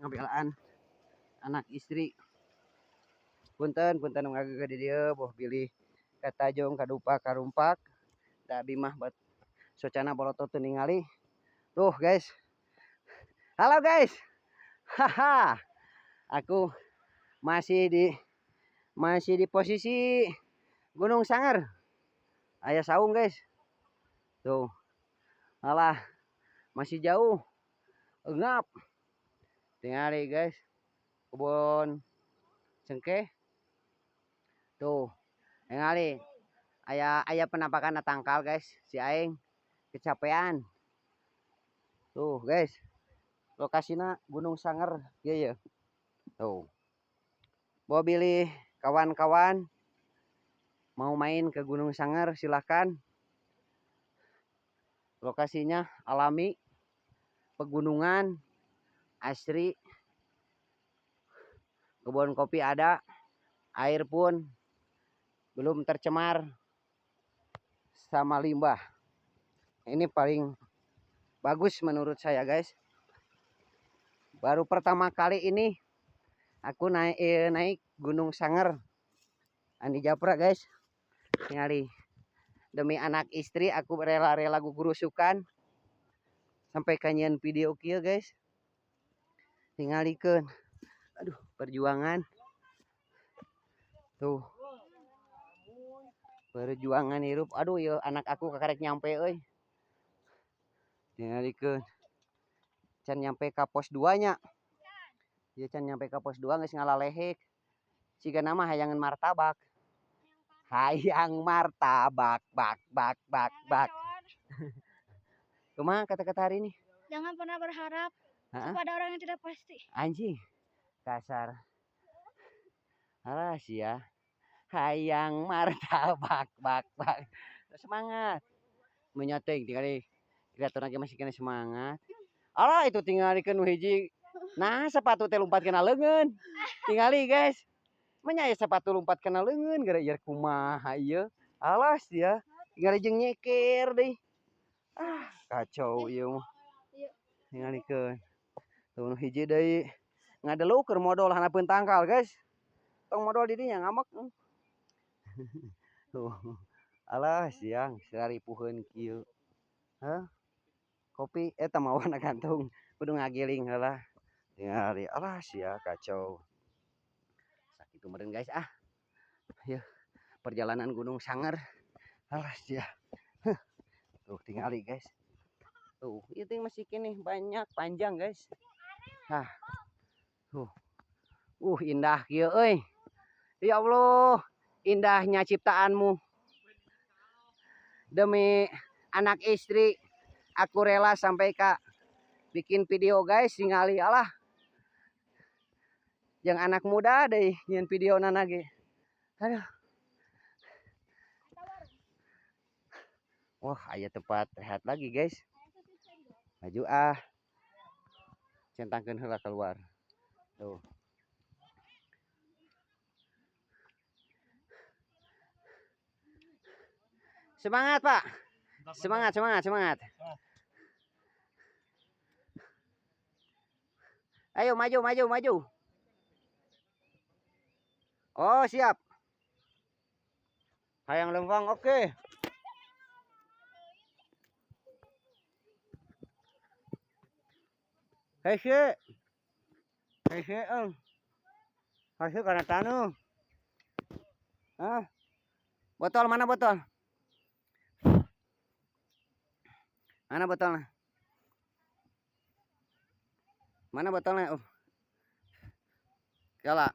ngambilaan anak istri. Punten ngageugeud di dieu boh pilih ka Tajong kadupa karumpak. Da abi mah buat socana bolotot teu ningali. Tuh guys. Halo guys. Haha. Aku masih di posisi Gunung Sanger. Aya saung guys. Tuh. Alah, masih jauh. Engap. Tingali guys. Kebun cengkeh. Tuh. Tingali. Aya penampakan tangkal guys. Si aing kecapean. Tuh guys. Lokasina Gunung Sanger. Iya ya. Tuh. Mau pilih kawan-kawan mau main ke Gunung Sanger silahkan. Lokasinya alami, pegunungan, asri, kebun kopi ada, air pun belum tercemar sama limbah. Ini paling bagus menurut saya guys. Baru pertama kali ini aku naik Gunung Sanger. Andi Japra guys. Tingali. Demi anak istri aku rela-rela gugurusukan sampai kanyian video kieu guys. Tingalikeun. Aduh, perjuangan. Tuh. Perjuangan hirup. Aduh ya anak aku kakarek nyampe euy. Tingalikeun. Can nyampe ka pos 2 nya. Ieu can nyampe ka pos 2 geus ngalalehek. Cigana mah hayangan martabak. Hayang martabak bak. Kumaha kata-kata hari ini? Jangan pernah berharap kepada orang yang tidak pasti. Anjing. Kasar. Alah sia. Hayang martabak bak. Semangat. Menyateng tinggali. Kreator lagi masih kena semangat. Alah itu tinggalikeun nu hiji. Nah sepatu teh lompat kena leungeun. Tingali guys. Menyaya sepatu lompat kena leungeun gara ieu kumaha ieu. Alah sia. Tingali jeung nyeker deui. Ah, kacau ieu mah. Tingalikeun. Tuh nu hiji deui. Ngadeluk keur modal hanapeun tangkal guys. Tong modal di dinya ngamek. Tuh. Alah siang saripuheun kieu. Hah? Kopi eta mah warna gantung. Kudu ngagiling heula. Tingali alah sia kacau. Sakitu meureun guys ah. Yeuh. Perjalanan Gunung Sanger. Alah sia. Tuh tingali guys. Tuh, itu masih kini banyak panjang guys. Nah. Tuh. Indah kieu euy. Ya Allah, indahnya ciptaanmu. Demi anak istri, aku rela sampai bikin video guys, ningali alah. Yang anak muda deh nyen video nana ge. Aduh. Wah, aya tempat rehat lagi guys. Maju ah. Centangkeun heula keluar. Tuh. Semangat, Pak. Semangat. Ayo maju. Oh, siap. Hayang lempang oke. Hese Hese kana tanu. Hah? Botol mana botol? Mana botolnya? Mana botolnya? Kala.